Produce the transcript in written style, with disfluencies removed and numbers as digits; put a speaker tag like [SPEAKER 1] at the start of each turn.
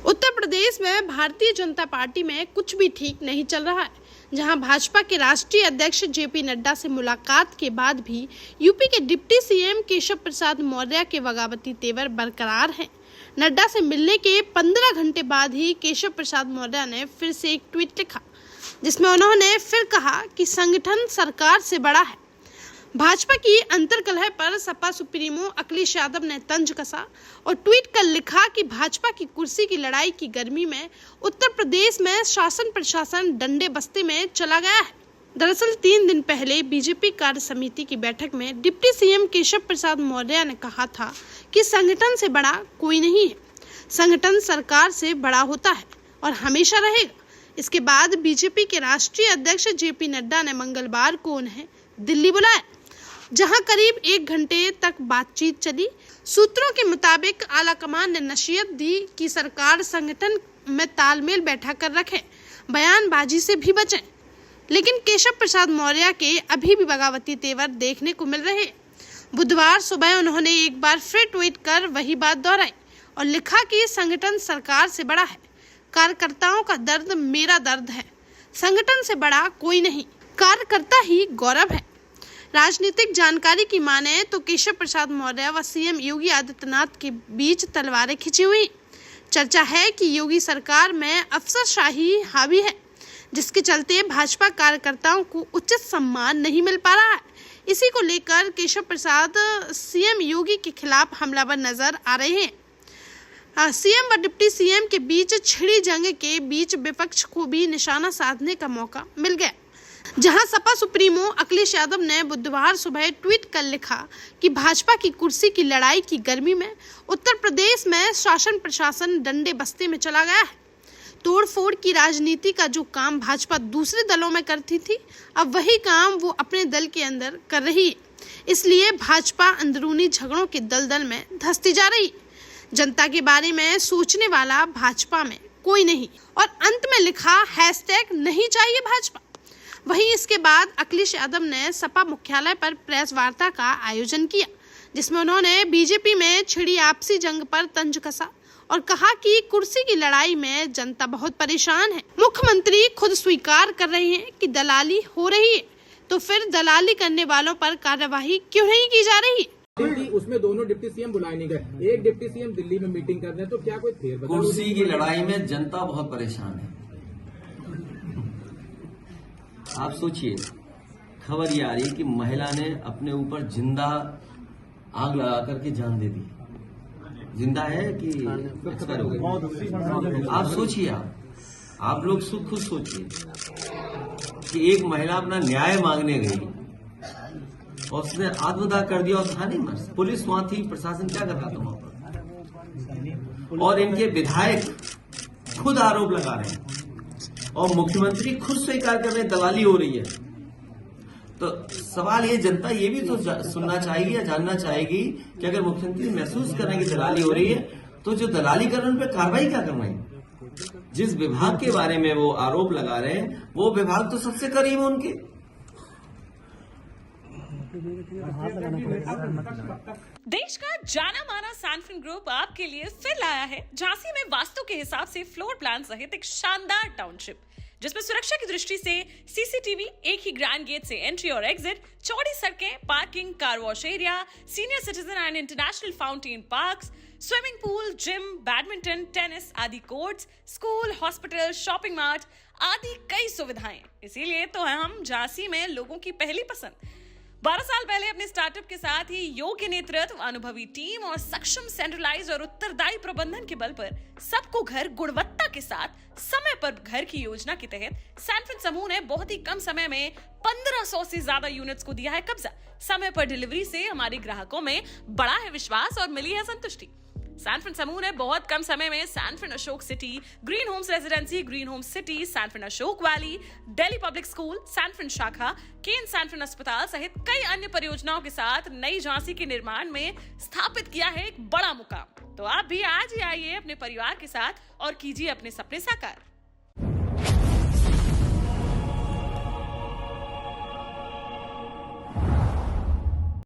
[SPEAKER 1] उत्तर प्रदेश में भारतीय जनता पार्टी में कुछ भी ठीक नहीं चल रहा है। जहां भाजपा के राष्ट्रीय अध्यक्ष जेपी नड्डा से मुलाकात के बाद भी यूपी के डिप्टी सीएम केशव प्रसाद मौर्य के बगावती तेवर बरकरार हैं। नड्डा से मिलने के 15 घंटे बाद ही केशव प्रसाद मौर्य ने फिर से एक ट्वीट लिखा, जिसमें उन्होंने फिर कहा कि संगठन सरकार से बड़ा है। भाजपा की अंतर्कलह पर सपा सुप्रीमो अखिलेश यादव ने तंज कसा और ट्वीट कर लिखा कि भाजपा की कुर्सी की लड़ाई की गर्मी में उत्तर प्रदेश में शासन प्रशासन डंडे बस्ती में चला गया है। दरअसल 3 दिन पहले बीजेपी कार्य समिति की बैठक में डिप्टी सीएम केशव प्रसाद मौर्य ने कहा था कि संगठन से बड़ा कोई नहीं है, संगठन सरकार से बड़ा होता है और हमेशा रहेगा। इसके बाद बीजेपी के राष्ट्रीय अध्यक्ष जेपी नड्डा ने मंगलवार को उन्हें दिल्ली बुलाया, जहां करीब 1 घंटे तक बातचीत चली। सूत्रों के मुताबिक आलाकमान ने नसीहत दी कि सरकार संगठन में तालमेल बैठा कर रखे, बयानबाजी से भी बचें। लेकिन केशव प्रसाद मौर्य के अभी भी बगावती तेवर देखने को मिल रहे। बुधवार सुबह उन्होंने एक बार फिर ट्वीट कर वही बात दोहराई और लिखा कि संगठन सरकार से बड़ा है, कार्यकर्ताओं का दर्द मेरा दर्द है, संगठन से बड़ा कोई नहीं, कार्यकर्ता ही गौरव है। राजनीतिक जानकारी की माने तो केशव प्रसाद मौर्य व सीएम योगी आदित्यनाथ के बीच तलवारें खिंची हुई। चर्चा है कि योगी सरकार में अफसरशाही हावी है, जिसके चलते भाजपा कार्यकर्ताओं को उचित सम्मान नहीं मिल पा रहा है। इसी को लेकर केशव प्रसाद सीएम योगी के खिलाफ हमलावर नजर आ रहे हैं। सीएम व डिप्टी सीएम के बीच छिड़ी जंग के बीच विपक्ष को भी निशाना साधने का मौका मिल गया, जहां सपा सुप्रीमो अखिलेश यादव ने बुधवार सुबह ट्वीट कर लिखा कि भाजपा की कुर्सी की लड़ाई की गर्मी में उत्तर प्रदेश में शासन प्रशासन डंडे बस्ते में चला गया है। तोड़फोड़ की राजनीति का जो काम भाजपा दूसरे दलों में करती थी, अब वही काम वो अपने दल के अंदर कर रही है। इसलिए भाजपा अंदरूनी झगड़ों के दलदल में धंसती जा रही। जनता के बारे में सोचने वाला भाजपा में कोई नहीं। और अंत में लिखा #नहीं चाहिए भाजपा। वहीं इसके बाद अखिलेश यादव ने सपा मुख्यालय पर प्रेस वार्ता का आयोजन किया, जिसमें उन्होंने बीजेपी में छिड़ी आपसी जंग पर तंज कसा और कहा कि कुर्सी की लड़ाई में जनता बहुत परेशान है। मुख्यमंत्री खुद स्वीकार कर रहे हैं कि दलाली हो रही है, तो फिर दलाली करने वालों पर कार्यवाही क्यों नहीं की जा रही है?
[SPEAKER 2] उसमें दोनों डिप्टी सीएम बुलाए नहीं गए, एक डिप्टी सीएम दिल्ली में मीटिंग कर रहे हैं, तो क्या कोई फेरबदल?
[SPEAKER 3] कुर्सी की लड़ाई में जनता बहुत परेशान है। आप सोचिए, खबर ये आ रही है कि महिला ने अपने ऊपर जिंदा आग लगा करके जान दे दी। जिंदा है कि एक्सपायर हो गई? आप सोचिए, आप लोग खुद सोचिए कि एक महिला अपना न्याय मांगने गई और उसने आत्मदाह कर दिया और था नहीं मर। पुलिस वहां थी, प्रशासन क्या कर रहा था वहां पर? और इनके विधायक खुद आरोप लगा रहे हैं और मुख्यमंत्री खुद स्वीकार कर रहे हैं दलाली हो रही है। तो सवाल ये, जनता ये भी तो सुनना चाहिए या जानना चाहेगी कि अगर मुख्यमंत्री महसूस कर रहे हैं कि दलाली हो रही है, तो जो दलाली कर रहे हैं उन पर कार्रवाई क्या करवाएं? जिस विभाग के बारे में वो आरोप लगा रहे हैं, वो विभाग तो सबसे करीब है उनके।
[SPEAKER 4] देश का जाना माना सैनफिन ग्रुप आपके लिए फिर लाया है झांसी में वास्तु के हिसाब से फ्लोर प्लान सहित एक शानदार टाउनशिप, जिसमें सुरक्षा की दृष्टि से सीसीटीवी, एक ही ग्रैंड गेट से एंट्री और एग्जिट, चौड़ी सड़कें, parking, car wash area, senior citizen and international fountain parks, swimming pool, gym, badminton, tennis आदि courts, school, hospital, shopping mart आदि कई सुविधाएं। इसीलिए तो हम झांसी में लोगों की पहली पसंद। 12 साल पहले अपने स्टार्टअप के साथ ही योग्य नेतृत्व, अनुभवी टीम और सक्षम सेंट्रलाइज और उत्तरदायी प्रबंधन के बल पर सबको घर गुणवत्ता के साथ समय पर घर की योजना के तहत सैनफिन समूह ने बहुत ही कम समय में 1500 से ज्यादा यूनिट्स को दिया है कब्जा। समय पर डिलीवरी से हमारे ग्राहकों में बड़ा है विश्वास और मिली है संतुष्टि। सैनफिन समूह ने बहुत कम समय में Sanfin Ashok city, green homes residency, green homes city, Sanfin Ashok valley, Delhi public school, Sanfin शाखा, केन सैनफिन अस्पताल सहित कई अन्य परियोजनाओं के साथ नई झांसी के निर्माण में स्थापित किया है एक बड़ा मुकाम। तो आप भी आज ही आइए अपने परिवार के साथ और कीजिए अपने सपने साकार।